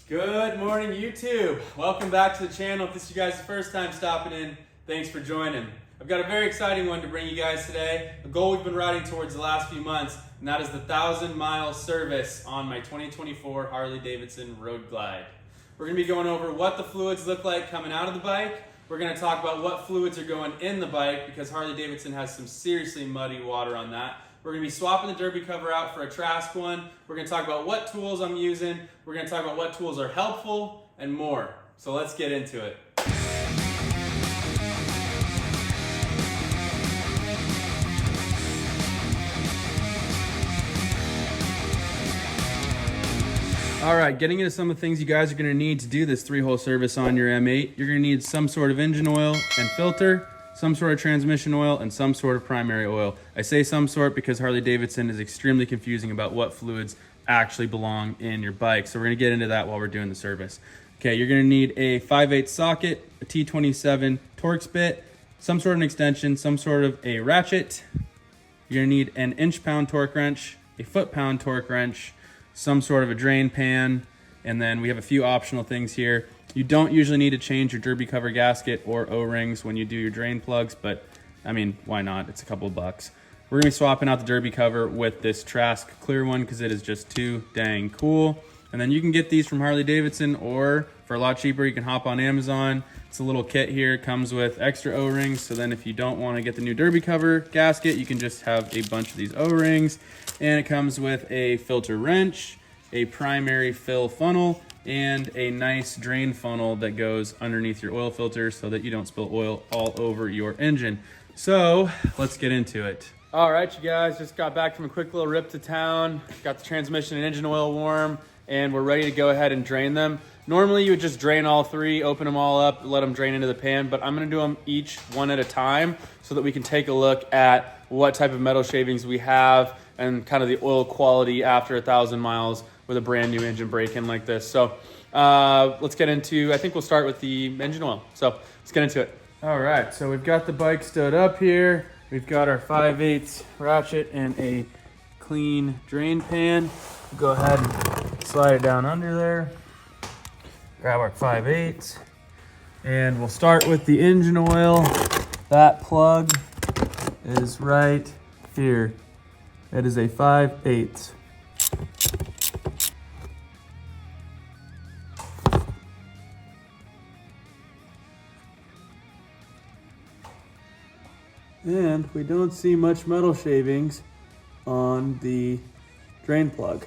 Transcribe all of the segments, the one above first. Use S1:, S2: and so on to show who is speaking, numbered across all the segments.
S1: Good morning, YouTube. Welcome back to the channel. If this is you guys' first time stopping in, thanks for joining. I've got a very exciting one to bring you guys today. A goal we've been riding towards the last few months, and that is the 1,000-mile service on my 2024 Harley Davidson Road Glide. We're gonna be going over what the fluids look like coming out of the bike. We're gonna talk about what fluids are going in the bike because Harley Davidson has some seriously muddy water on that. We're gonna be swapping the derby cover out for a Trask one. We're gonna talk about what tools I'm using. We're gonna talk about what tools are helpful and more. So let's get into it. All right, getting into some of the things you guys are gonna need to do this 3-hole service on your M8. You're gonna need some sort of engine oil and filter, some sort of transmission oil, and some sort of primary oil. I say some sort because Harley Davidson is extremely confusing about what fluids actually belong in your bike. So we're gonna get into that while we're doing the service. Okay, you're gonna need a 5/8 socket, a T27 Torx bit, some sort of an extension, some sort of a ratchet. You're gonna need an inch-pound torque wrench, a foot-pound torque wrench, some sort of a drain pan, and then we have a few optional things here. You don't usually need to change your derby cover gasket or O-rings when you do your drain plugs, but I mean, why not? It's a couple bucks. We're gonna be swapping out the derby cover with this Trask clear one because it is just too dang cool. And then you can get these from Harley Davidson, or for a lot cheaper, you can hop on Amazon. It's a little kit here. It comes with extra O-rings, so then if you don't wanna get the new derby cover gasket, you can just have a bunch of these O-rings. And it comes with a filter wrench, a primary fill funnel, and a nice drain funnel that goes underneath your oil filter so that you don't spill oil all over your engine. So let's get into it. All right, you guys, just got back from a quick little rip to town. Got the transmission and engine oil warm, and we're ready to go ahead and drain them. Normally you would just drain all three, open them all up, let them drain into the pan, but I'm gonna do them each one at a time so that we can take a look at what type of metal shavings we have and kind of the oil quality after 1,000 miles with a brand new engine break-in like this. So let's get into, I think we'll start with the engine oil. So let's get into it. All right, so we've got the bike stood up here. We've got our 5/8 ratchet and a clean drain pan. We'll go ahead and slide it down under there. Grab our 5/8, and we'll start with the engine oil. That plug is right here. It is a 5/8. And we don't see much metal shavings on the drain plug.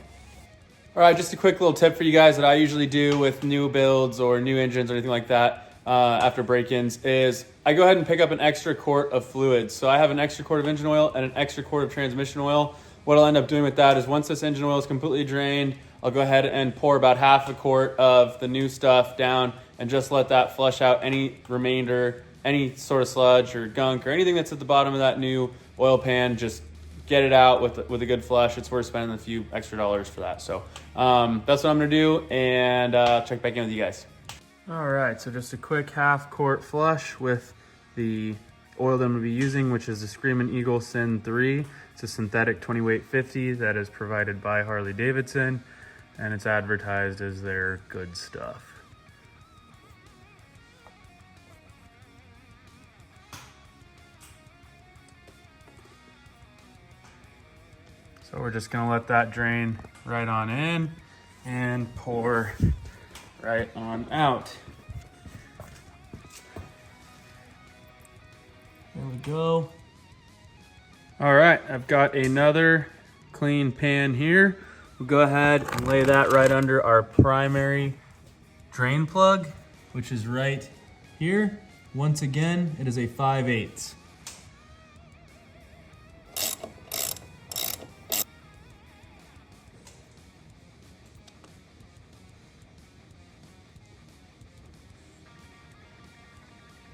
S1: All right, just a quick little tip for you guys that I usually do with new builds or new engines or anything like that after break-ins is I go ahead and pick up an extra quart of fluids. So I have an extra quart of engine oil and an extra quart of transmission oil. What I'll end up doing with that is once this engine oil is completely drained, I'll go ahead and pour about half a quart of the new stuff down and just let that flush out any remainder, any sort of sludge or gunk or anything that's at the bottom of that new oil pan. Just get it out with a good flush. It's worth spending a few extra dollars for that. So that's what I'm gonna do, and check back in with you guys. All right, so just a quick half quart flush with the oil that I'm gonna be using, which is the Screamin' Eagle Sin 3. It's a synthetic 20 weight 50 that is provided by Harley Davidson, and it's advertised as their good stuff. So we're just gonna let that drain right on in and pour right on out. There we go. All right, I've got another clean pan here. We'll go ahead and lay that right under our primary drain plug, which is right here. Once again, it is a 5/8.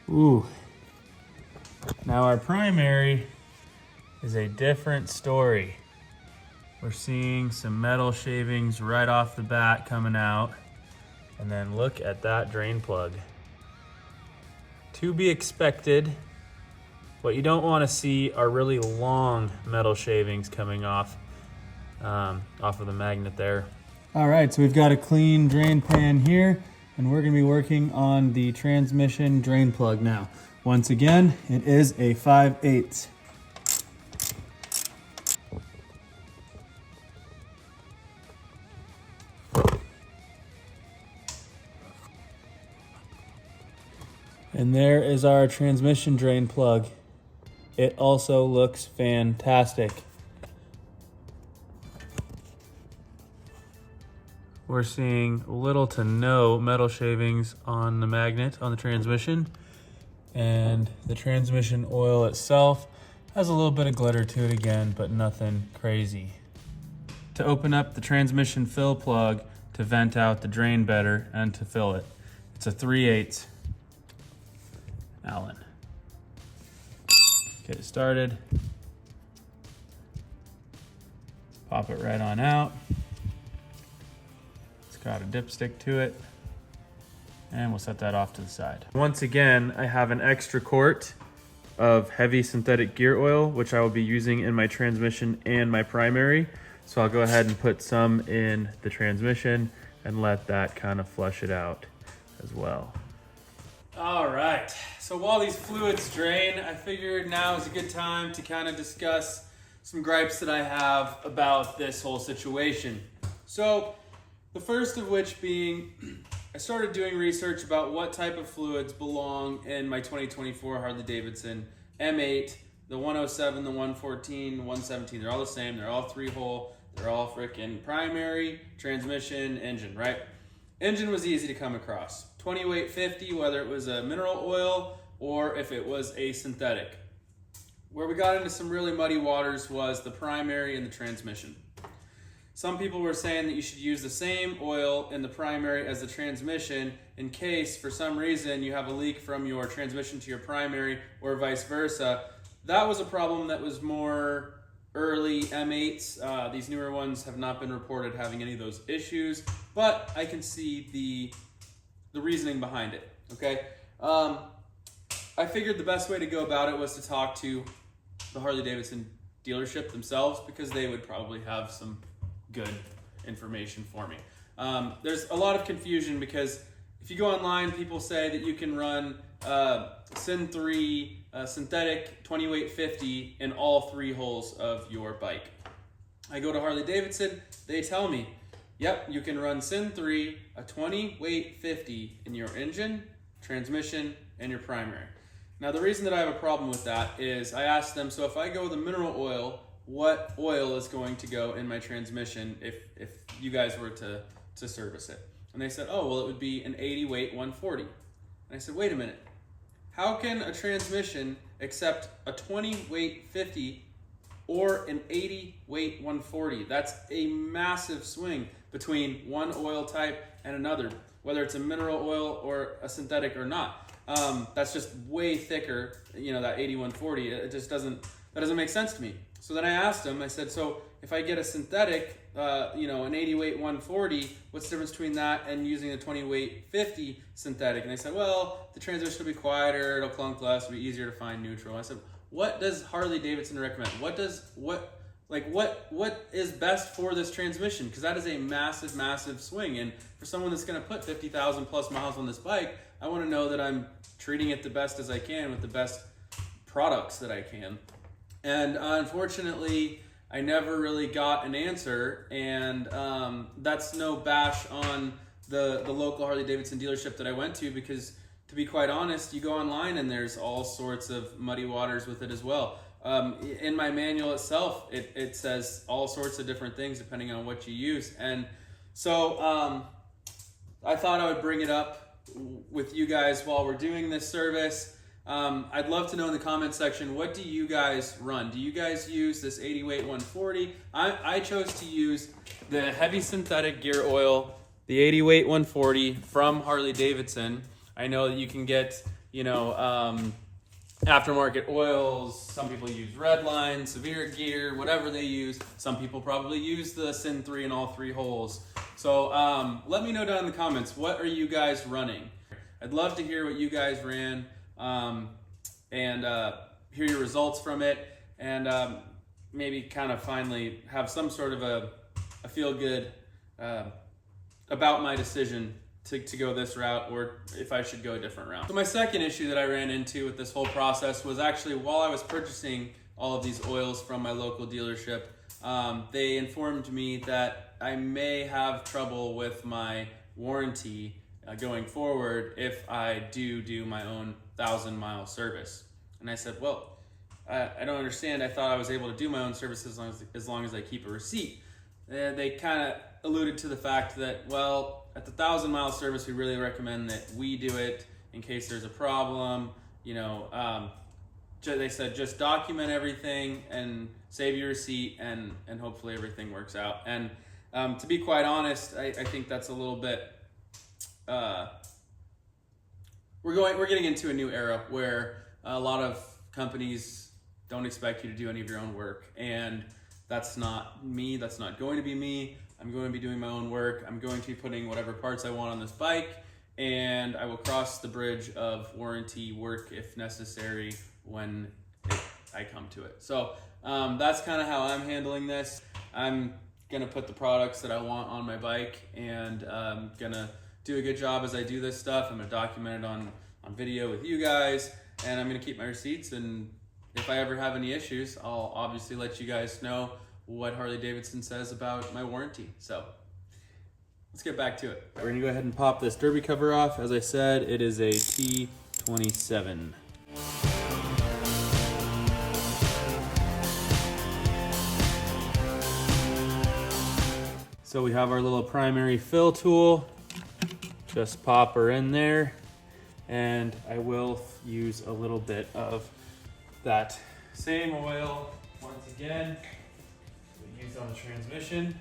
S1: Ooh. Now our primary is a different story. We're seeing some metal shavings right off the bat coming out. And then look at that drain plug. To be expected. What you don't want to see are really long metal shavings coming off of the magnet there. All right, so we've got a clean drain pan here, and we're gonna be working on the transmission drain plug now. Once again, it is a 5/8. And there is our transmission drain plug. It also looks fantastic. We're seeing little to no metal shavings on the magnet on the transmission. And the transmission oil itself has a little bit of glitter to it again, but nothing crazy. To open up the transmission fill plug to vent out the drain better and to fill it, it's a 3/8 Allen. Get it started. Pop it right on out. Got a dipstick to it, and we'll set that off to the side. Once again, I have an extra quart of heavy synthetic gear oil, which I will be using in my transmission and my primary. So I'll go ahead and put some in the transmission and let that kind of flush it out as well. All right, so while these fluids drain, I figured now is a good time to kind of discuss some gripes that I have about this whole situation. So the first of which being, I started doing research about what type of fluids belong in my 2024 Harley Davidson M8, the 107, the 114, the 117. They're all the same. They're all 3-hole. They're all freaking primary, transmission, engine, right? Engine was easy to come across. 20 weight 50, whether it was a mineral oil or if it was a synthetic. Where we got into some really muddy waters was the primary and the transmission. Some people were saying that you should use the same oil in the primary as the transmission in case, for some reason, you have a leak from your transmission to your primary or vice versa. That was a problem that was more early M8s. These newer ones have not been reported having any of those issues, but I can see the reasoning behind it, okay? I figured the best way to go about it was to talk to the Harley Davidson dealership themselves, because they would probably have some good information for me. There's a lot of confusion because if you go online, people say that you can run Syn 3 synthetic 20 weight 50 in all 3 holes of your bike. I go to Harley Davidson, they tell me, yep, you can run Syn 3 a 20 weight 50 in your engine, transmission, and your primary. Now the reason that I have a problem with that is I asked them, so if I go with a mineral oil, what oil is going to go in my transmission if you guys were to service it? And they said, oh, well, it would be an 80 weight 140. And I said, wait a minute. How can a transmission accept a 20 weight 50 or an 80 weight 140? That's a massive swing between one oil type and another, whether it's a mineral oil or a synthetic or not. That's just way thicker, you know, that 80 140. It just doesn't make sense to me. So then I asked him, I said, so if I get a synthetic, an 80 weight 140, what's the difference between that and using a 20 weight 50 synthetic? And they said, well, the transmission will be quieter, it'll clunk less, it'll be easier to find neutral. I said, what does Harley Davidson recommend? What is best for this transmission? Because that is a massive, massive swing. And for someone that's gonna put 50,000 plus miles on this bike, I wanna know that I'm treating it the best as I can with the best products that I can. And unfortunately, I never really got an answer, and that's no bash on the local Harley Davidson dealership that I went to, because to be quite honest, you go online and there's all sorts of muddy waters with it as well. In my manual itself, it says all sorts of different things depending on what you use. And so I thought I would bring it up with you guys while we're doing this service. I'd love to know in the comment section, what do you guys run? Do you guys use this 80 weight 140? I chose to use the heavy synthetic gear oil, the 80 weight 140 from Harley Davidson. I know that you can get, aftermarket oils. Some people use Redline, Severe Gear, whatever they use. Some people probably use the Syn 3 in all 3 holes. So let me know down in the comments, what are you guys running? I'd love to hear what you guys ran. And hear your results from it, and maybe kind of finally have some sort of a feel-good about my decision to go this route or if I should go a different route. So my second issue that I ran into with this whole process was actually while I was purchasing all of these oils from my local dealership, they informed me that I may have trouble with my warranty going forward if I do my own 1,000-mile service. And I said, well, I don't understand. I thought I was able to do my own service as long as I keep a receipt. And they kind of alluded to the fact that, well, at the 1,000-mile service, we really recommend that we do it in case there's a problem. You know, they said just document everything and save your receipt, and hopefully everything works out. And to be quite honest, I think that's a little bit. We're getting into a new era where a lot of companies don't expect you to do any of your own work, and that's not me. That's not going to be me. I'm going to be doing my own work. I'm going to be putting whatever parts I want on this bike, and I will cross the bridge of warranty work if necessary when I come to it. So that's kind of how I'm handling this. I'm going to put the products that I want on my bike, and I'm going to do a good job as I do this stuff. I'm going to document it on video with you guys, and I'm going to keep my receipts, and if I ever have any issues, I'll obviously let you guys know what Harley Davidson says about my warranty. So let's get back to it. We're gonna go ahead and pop this derby cover off. As I said, it is a T27. So we have our little primary fill tool. Just pop her in there, and I will use a little bit of that same oil once again we use on the transmission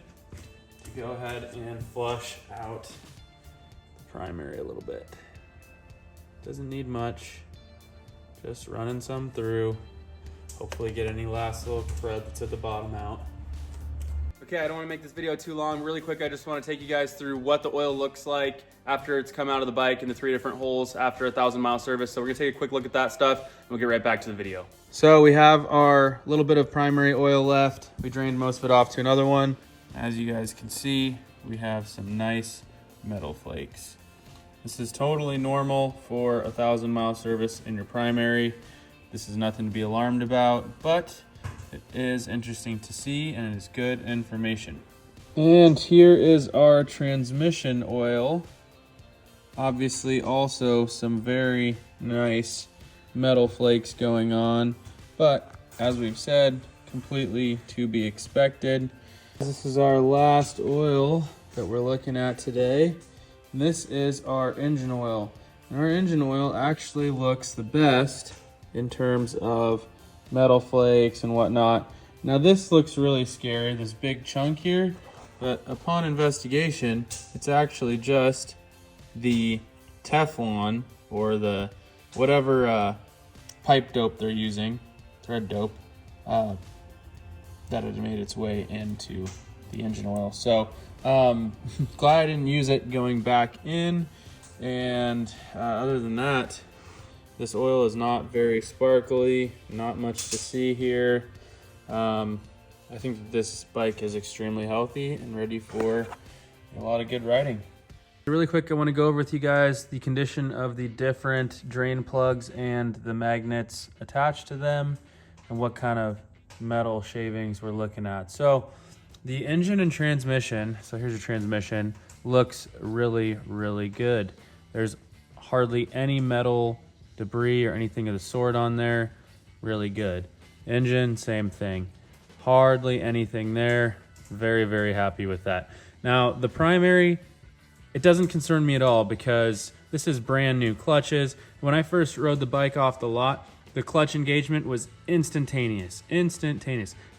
S1: to go ahead and flush out the primary a little bit. Doesn't need much, just running some through, hopefully get any last little crud that's at the bottom out. Okay, I don't want to make this video too long. Really quick, I just want to take you guys through what the oil looks like after it's come out of the bike in the 3 different holes after a 1,000-mile service. So we're gonna take a quick look at that stuff and we'll get right back to the video. So we have our little bit of primary oil left. We drained most of it off to another one. As you guys can see, we have some nice metal flakes. This is totally normal for a 1,000-mile service in your primary. This is nothing to be alarmed about, but it is interesting to see, and it is good information. And here is our transmission oil. Obviously also some very nice metal flakes going on, but as we've said, completely to be expected. This is our last oil that we're looking at today. This is our engine oil. And our engine oil actually looks the best in terms of metal flakes and whatnot. Now this looks really scary, this big chunk here, but upon investigation, it's actually just the Teflon or the whatever pipe dope they're using, thread dope, that had made its way into the engine oil. So glad I didn't use it going back in. And other than that, this oil is not very sparkly, not much to see here. I think that this bike is extremely healthy and ready for a lot of good riding. Really quick, I want to go over with you guys the condition of the different drain plugs and the magnets attached to them and what kind of metal shavings we're looking at. So the engine and transmission, so here's your transmission, looks really, really good. There's hardly any metal debris or anything of the sort on there. Really good. Engine, same thing. Hardly anything there. Very, very happy with that. Now, the primary, it doesn't concern me at all because this is brand new clutches. When I first rode the bike off the lot, the clutch engagement was instantaneous.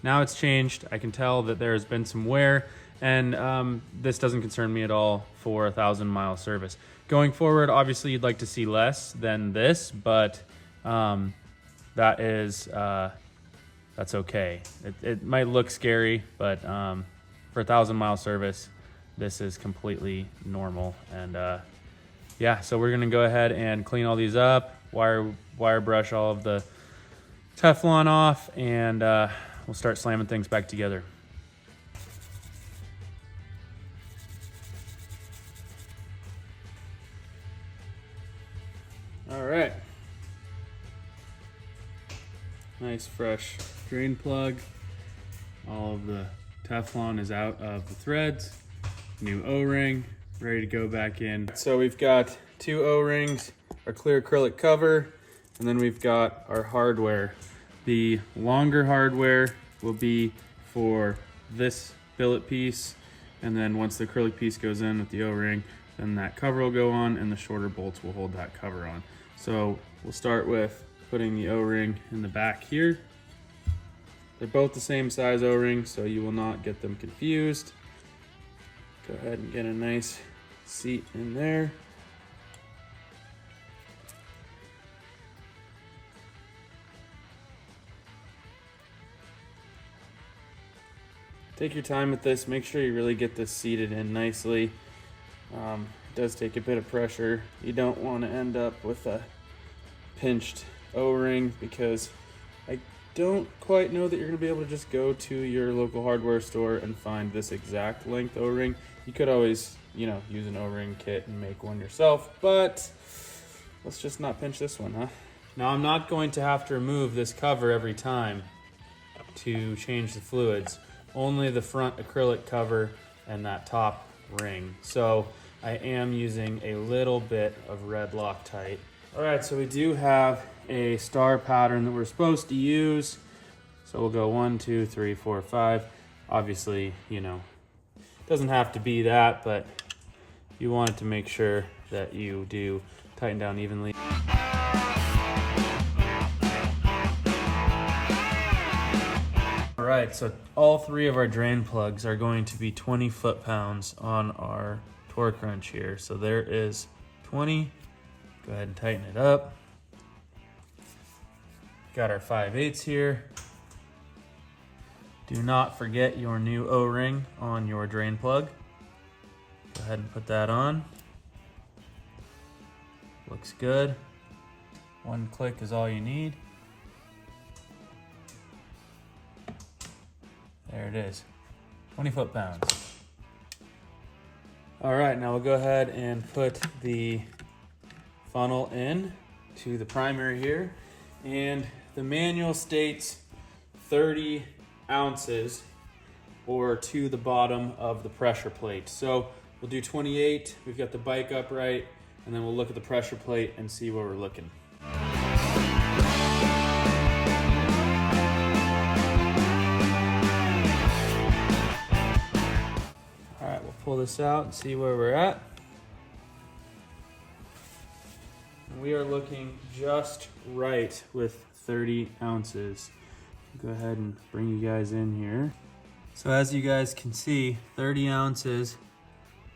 S1: Now it's changed. I can tell that there has been some wear, and this doesn't concern me at all for a 1,000-mile service. Going forward, obviously you'd like to see less than this, but that is that's okay. It might look scary, but for a 1,000-mile service, this is completely normal. And yeah, so we're gonna go ahead and clean all these up, wire brush all of the Teflon off, and we'll start slamming things back together. All right. Nice fresh drain plug. All of the Teflon is out of the threads. New O-ring, ready to go back in. So we've got 2 O-rings, our clear acrylic cover, and then we've got our hardware. The longer hardware will be for this billet piece, and then once the acrylic piece goes in with the O-ring, then that cover will go on and the shorter bolts will hold that cover on. So we'll start with putting the O-ring in the back here. They're both the same size O-ring, so you will not get them confused. Go ahead and get a nice seat in there. Take your time with this. Make sure you really get this seated in nicely. It does take a bit of pressure. You don't want to end up with a pinched O-ring, because I don't quite know that you're going to be able to just go to your local hardware store and find this exact length O-ring. You could always, use an O-ring kit and make one yourself, but let's just not pinch this one, huh? Now I'm not going to have to remove this cover every time to change the fluids. Only the front acrylic cover and that top ring. So I am using a little bit of red Loctite. All right, so we do have a star pattern that we're supposed to use. So we'll go 1, 2, 3, 4, 5. Obviously, it doesn't have to be that, but you want to make sure that you do tighten down evenly. All right, so all 3 of our drain plugs are going to be 20 foot-pounds on our torque wrench here. So there is 20. Go ahead and tighten it up. Got our 5/8 here. Do not forget your new O-ring on your drain plug. Go ahead and put that on. Looks good. 1 click is all you need. There it is, 20 foot-pounds. All right, now we'll go ahead and put the funnel in to the primary here. And the manual states 30 ounces or to the bottom of the pressure plate. So we'll do 28, we've got the bike upright, and then we'll look at the pressure plate and see where we're looking. All right, we'll pull this out and see where we're at. We are looking just right with 30 ounces. Go ahead and bring you guys in here. So as you guys can see, 30 ounces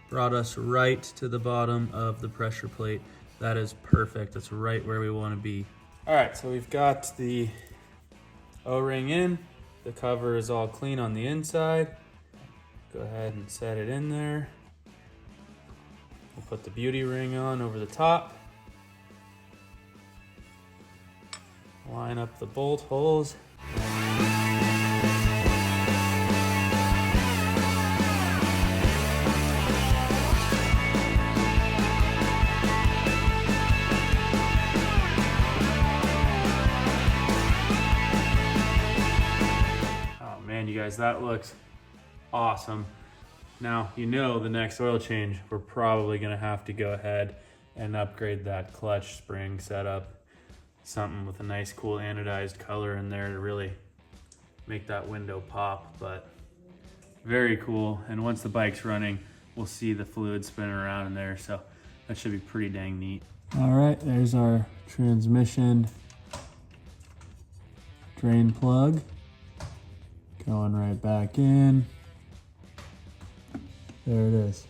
S1: brought us right to the bottom of the pressure plate. That is perfect. That's right where we want to be. All right, so we've got the O-ring in. The cover is all clean on the inside. Go ahead and set it in there. We'll put the beauty ring on over the top. Line up the bolt holes. Oh man, you guys, that looks awesome. Now, the next oil change, we're probably gonna have to go ahead and upgrade that clutch spring setup. Something with a nice cool anodized color in there to really make that window pop, but very cool. And once the bike's running, we'll see the fluid spinning around in there, so that should be pretty dang neat. All right, there's our transmission drain plug going right back in. There it is.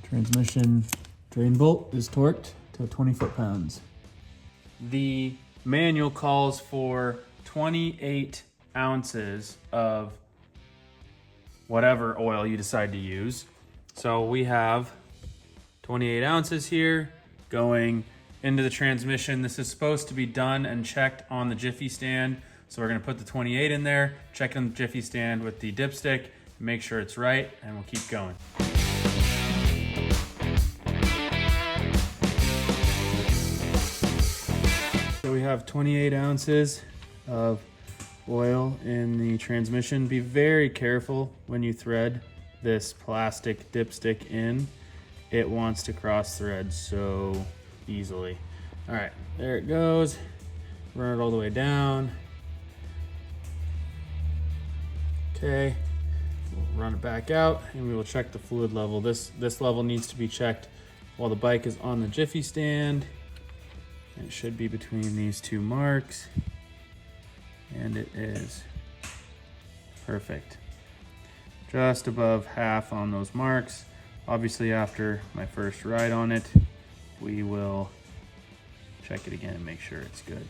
S1: Transmission drain bolt is torqued to 20 foot-pounds. The manual calls for 28 ounces of whatever oil you decide to use. So we have 28 ounces here going into the transmission. This is supposed to be done and checked on the Jiffy stand. So we're gonna put the 28 in there, check on the Jiffy stand with the dipstick, make sure it's right, and we'll keep going. have 28 ounces of oil in the transmission. Be very careful when you thread this plastic dipstick in. It wants to cross thread so easily. All right, there it goes. Run it all the way down. Okay, we'll run it back out and we will check the fluid level. This level needs to be checked while the bike is on the Jiffy stand. It should be between these two marks, and it is perfect. Just above half on those marks. Obviously, after my first ride on it, we will check it again and make sure it's good.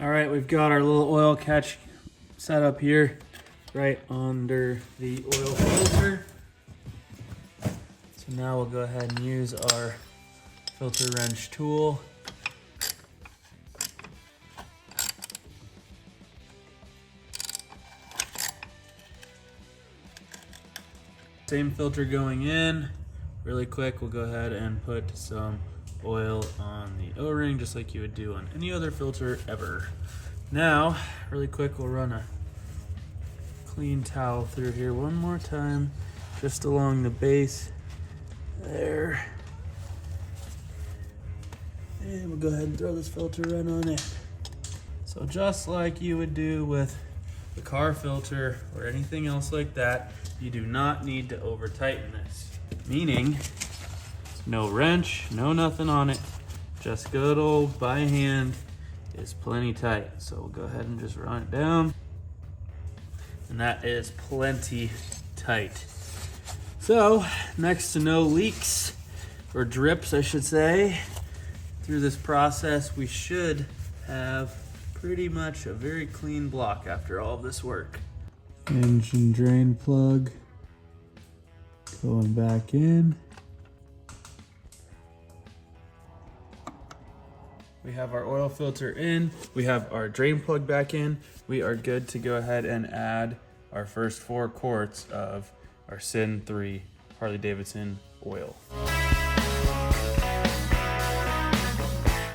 S1: All right, we've got our little oil catch set up here, right under the oil filter. So now we'll go ahead and use our filter wrench tool. Same filter going in. Really quick, we'll go ahead and put some oil on the O-ring just like you would do on any other filter ever. Now, really quick, we'll run a clean towel through here one more time, just along the base there. And we'll go ahead and throw this filter right on in. So just like you would do with the car filter or anything else like that, you do not need to over tighten this. Meaning, no wrench, no nothing on it. Just good old by hand is plenty tight. So we'll go ahead and just run it down. And that is plenty tight. So, next to no leaks, or drips I should say, through this process, we should have pretty much a very clean block after all of this work. Engine drain plug going back in. We have our oil filter in, we have our drain plug back in. We are good to go ahead and add our first 4 quarts of our Sin 3 Harley Davidson oil.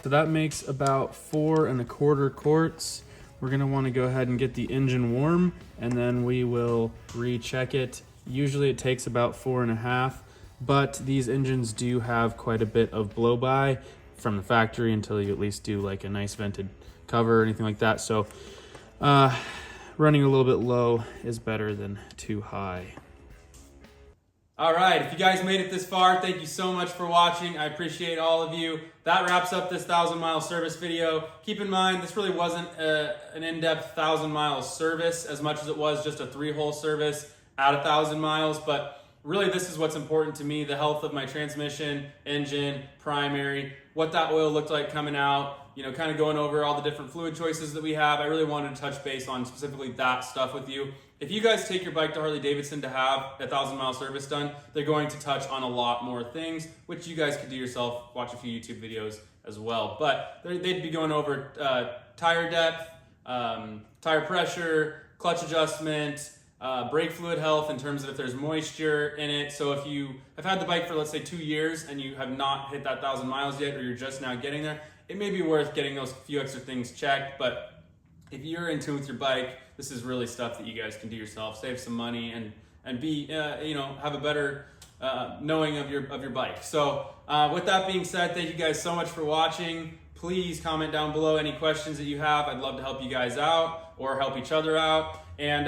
S1: So that makes about 4 1/4 quarts. We're gonna wanna go ahead and get the engine warm, and then we will recheck it. Usually it takes about 4 1/2, but these engines do have quite a bit of blow by from the factory until you at least do like a nice vented cover or anything like that. So running a little bit low is better than too high. All right, if you guys made it this far, thank you so much for watching. I appreciate all of you. That wraps up this 1,000-mile service video. Keep in mind, this really wasn't an in-depth 1,000-mile service as much as it was just a 3-hole service at 1,000 miles, but really this is what's important to me, the health of my transmission, engine, primary, what that oil looked like coming out, you know, kind of going over all the different fluid choices that we have. I really wanted to touch base on specifically that stuff with you. If you guys take your bike to Harley Davidson to have a 1,000-mile service done, they're going to touch on a lot more things, which you guys could do yourself, watch a few YouTube videos as well. But they'd be going over tire depth, tire pressure, clutch adjustment, brake fluid health in terms of if there's moisture in it. So if you have had the bike for, let's say, 2 years and you have not hit that 1,000 miles yet, or you're just now getting there, it may be worth getting those few extra things checked. But if you're in tune with your bike, this is really stuff that you guys can do yourself, save some money, and be you know, have a better knowing of your bike. So with that being said, thank you guys so much for watching. Please comment down below any questions that you have. I'd love to help you guys out or help each other out. And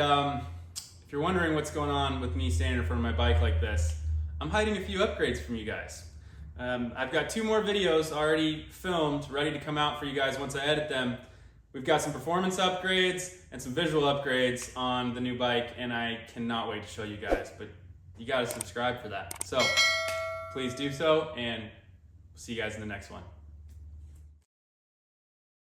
S1: if you're wondering what's going on with me standing in front of my bike like this, I'm hiding a few upgrades from you guys. I've got 2 more videos already filmed, ready to come out for you guys once I edit them. We've got some performance upgrades and some visual upgrades on the new bike, and I cannot wait to show you guys, but you gotta subscribe for that. So please do so, and see you guys in the next one.